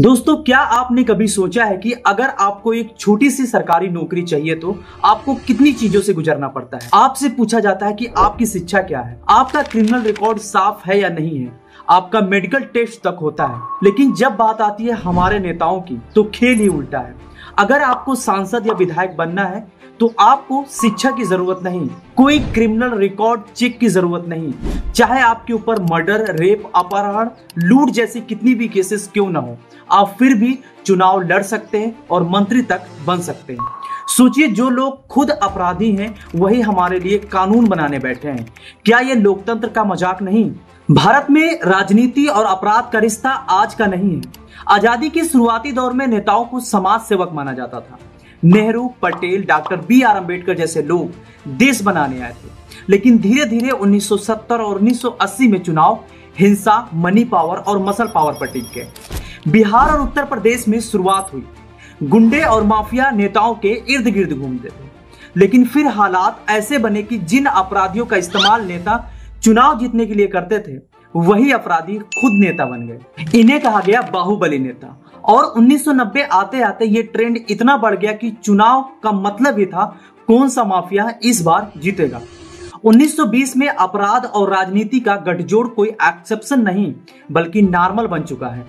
दोस्तों, क्या आपने कभी सोचा है कि अगर आपको एक छोटी सी सरकारी नौकरी चाहिए तो आपको कितनी चीजों से गुजरना पड़ता है। आपसे पूछा जाता है कि आपकी शिक्षा क्या है, आपका क्रिमिनल रिकॉर्ड साफ है या नहीं है, आपका मेडिकल टेस्ट तक होता है। लेकिन जब बात आती है हमारे नेताओं की तो खेल ही उल्टा है। अगर आपको सांसद या विधायक बनना है तो आपको शिक्षा की जरूरत नहीं, कोई क्रिमिनल रिकॉर्ड चेक की जरूरत नहीं, चाहे आपके ऊपर मर्डर, रेप, अपहरण, लूट जैसी कितनी भी केसेस क्यों ना हो, आप फिर भी चुनाव लड़ सकते हैं और मंत्री तक बन सकते हैं। सोचिए, जो लोग खुद अपराधी हैं वही हमारे लिए कानून बनाने बैठे हैं। क्या यह लोकतंत्र का मजाक नहीं? भारत में राजनीति और अपराध का रिश्ता आज का नहीं है। आजादी के शुरुआती दौर में नेताओं को समाज सेवक माना जाता था। Nehru, Patel, doctor B R. अम्बेडकर जैसे लोग देश बनाने आए थे। लेकिन धीरे धीरे 1970 और 1980 में चुनाव हिंसा, मनी पावर और मसल पावर पर टिक गए। बिहार और उत्तर प्रदेश में शुरुआत हुई, गुंडे और माफिया नेताओं के इर्द गिर्द घूमते थे। लेकिन फिर हालात ऐसे बने कि जिन अपराधियों का इस्तेमाल नेता चुनाव जीतने के लिए करते थे वही अपराधी खुद नेता बन गए। इन्हें कहा गया बाहुबली नेता। और 1990 आते आते ये ट्रेंड इतना बढ़ गया कि चुनाव का मतलब ही था कौन सा माफिया इस बार जीतेगा। 1920 में अपराध और राजनीति का गठजोड़ कोई एक्सेप्शन नहीं बल्कि नॉर्मल बन चुका है।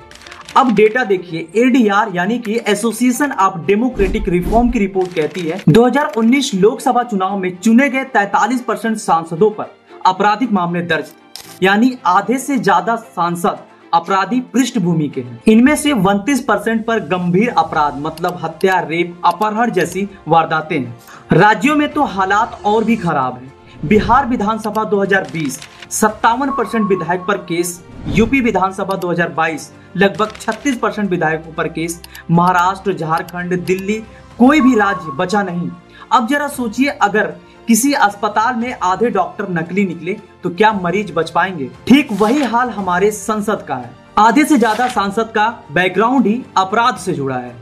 अब डेटा देखिए, एडीआर यानी कि एसोसिएशन ऑफ डेमोक्रेटिक रिफॉर्म की रिपोर्ट कहती है 2019 लोकसभा चुनाव में चुने गए 43% सांसदों पर आपराधिक मामले दर्ज थे, यानी आधे से ज्यादा सांसद अपराधी पृष्ठभूमि के हैं। इनमें से 29% पर गंभीर अपराध मतलब हत्या, रेप, अपहरण जैसी वारदातें हैं। राज्यों में तो हालात और भी खराब हैं। बिहार विधानसभा 2020 57% विधायक पर केस, यूपी विधानसभा 2022 लगभग 36% विधायकों पर केस, महाराष्ट्र, झारखंड, दिल्ली, कोई भी राज्य बचा नहीं। अब जरा सोचिए, अगर किसी अस्पताल में आधे डॉक्टर नकली निकले तो क्या मरीज बच पाएंगे? ठीक वही हाल हमारे संसद का है। आधे से ज्यादा सांसद का बैकग्राउंड ही अपराध से जुड़ा है।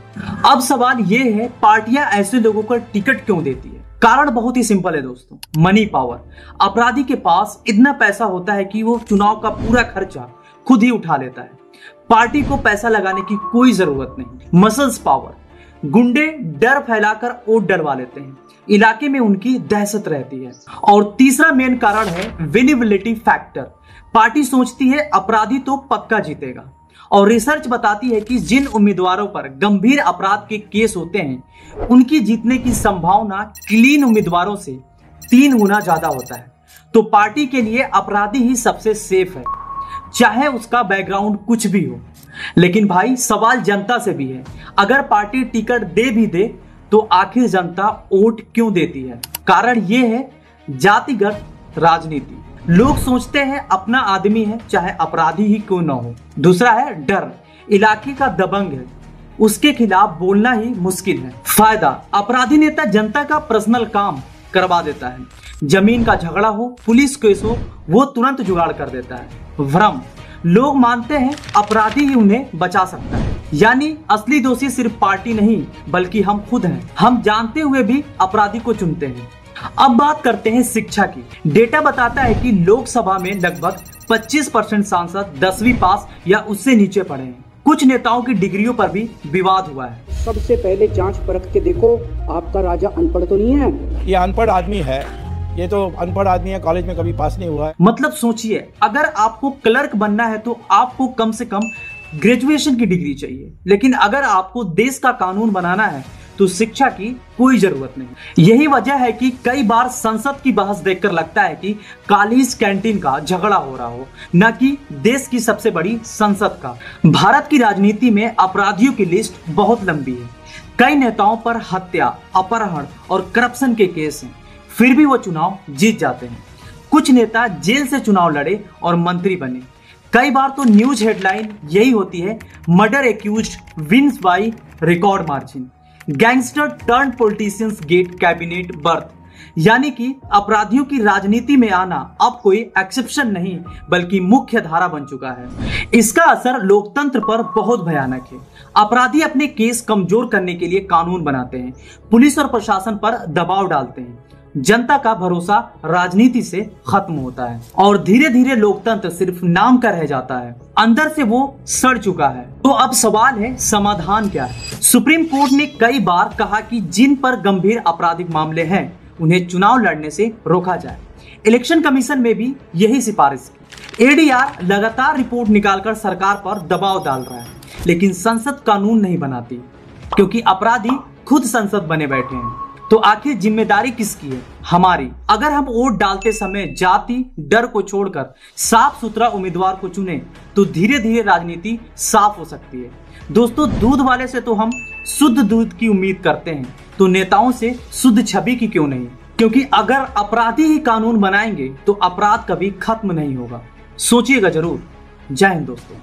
अब सवाल ये है, पार्टियां ऐसे लोगों को टिकट क्यों देती है? कारण बहुत ही सिंपल है दोस्तों, मनी पावर। अपराधी के पास इतना पैसा होता है कि वो चुनाव का पूरा खर्चा खुद ही उठा लेता है। पार्टी को पैसा लगाने की कोई जरूरत नहीं। मसल्स पावर, गुंडे डर फैलाकर वोट डरवा लेते हैं, इलाके में उनकी दहशत रहती है। और तीसरा मेन कारण है विनेबिलिटी फैक्टर। पार्टी सोचती है अपराधी तो पक्का जीतेगा, और रिसर्च बताती है कि जिन उम्मीदवारों पर गंभीर अपराध के केस होते हैं उनकी जीतने की संभावना क्लीन उम्मीदवारों से 3 गुना ज्यादा होता है। तो पार्टी के लिए अपराधी ही सबसे सेफ है, चाहे उसका बैकग्राउंड कुछ भी हो। लेकिन भाई, सवाल जनता से भी है, अगर पार्टी टिकट दे भी दे तो आखिर जनता वोट क्यों देती है? कारण ये है जातिगत राजनीति। लोग सोचते हैं अपना आदमी है चाहे अपराधी ही क्यों ना हो। दूसरा है डर, इलाके का दबंग है, उसके खिलाफ बोलना ही मुश्किल है। फायदा, अपराधी नेता जनता का पर्सनल काम करवा देता है, जमीन का झगड़ा हो, पुलिस केस हो, वो तुरंत जुगाड़ कर देता है। भ्रम, लोग मानते हैं अपराधी ही उन्हें बचा सकता है, यानी असली दोषी सिर्फ पार्टी नहीं बल्कि हम खुद हैं। हम जानते हुए भी अपराधी को चुनते हैं। अब बात करते हैं शिक्षा की। डेटा बताता है कि लोकसभा में लगभग 25% सांसद 10वीं पास या उससे नीचे पढ़े हैं। कुछ नेताओं की डिग्रियों पर भी विवाद हुआ है। सबसे पहले जांच परख के देखो, आपका राजा अनपढ़ तो नहीं है। ये अनपढ़ आदमी है, ये तो अनपढ़ आदमी है, कॉलेज में कभी पास नहीं हुआ है। मतलब सोचिए, अगर आपको क्लर्क बनना है तो आपको कम से कम ग्रेजुएशन की डिग्री चाहिए, लेकिन अगर आपको देश का कानून बनाना है तो शिक्षा की कोई जरूरत नहीं। यही वजह है कि कई बार संसद की बहस देखकर लगता है कि कॉलेज कैंटीन का झगड़ा हो रहा हो, न कि देश की सबसे बड़ी संसद का। भारत की राजनीति में अपराधियों की लिस्ट बहुत लंबी है। कई नेताओं पर हत्या, अपहरण और करप्शन के केस हैं, फिर भी वो चुनाव जीत जाते हैं। कुछ नेता जेल से चुनाव लड़े और मंत्री बने। कई बार तो न्यूज हेडलाइन यही होती है, murder accused wins by record margin, gangster turn politicians get cabinet berth. यानी कि अपराधियों की राजनीति में आना अब कोई एक्सेप्शन नहीं बल्कि मुख्य धारा बन चुका है। इसका असर लोकतंत्र पर बहुत भयानक है। अपराधी अपने केस कमजोर करने के लिए कानून बनाते हैं, पुलिस और प्रशासन पर दबाव डालते हैं, जनता का भरोसा राजनीति से खत्म होता है और धीरे धीरे लोकतंत्र सिर्फ नाम का रह जाता है, अंदर से वो सड़ चुका है। तो अब सवाल है, समाधान क्या है? सुप्रीम कोर्ट ने कई बार कहा कि जिन पर गंभीर आपराधिक मामले हैं उन्हें चुनाव लड़ने से रोका जाए। इलेक्शन कमीशन में भी यही सिफारिश की। एडीआर लगातार रिपोर्ट निकालकर सरकार पर दबाव डाल रहा है, लेकिन संसद कानून नहीं बनाती क्योंकि अपराधी खुद संसद बने बैठे हैं। तो आखिर जिम्मेदारी किसकी है? हमारी। अगर हम वोट डालते समय जाति डर को छोड़कर साफ सुथरा उम्मीदवार को चुने तो धीरे धीरे राजनीति साफ हो सकती है। दोस्तों, दूध वाले से तो हम शुद्ध दूध की उम्मीद करते हैं, तो नेताओं से शुद्ध छवि की क्यों नहीं? क्योंकि अगर अपराधी ही कानून बनाएंगे तो अपराध कभी खत्म नहीं होगा। सोचिएगा जरूर। जय हिंद दोस्तों।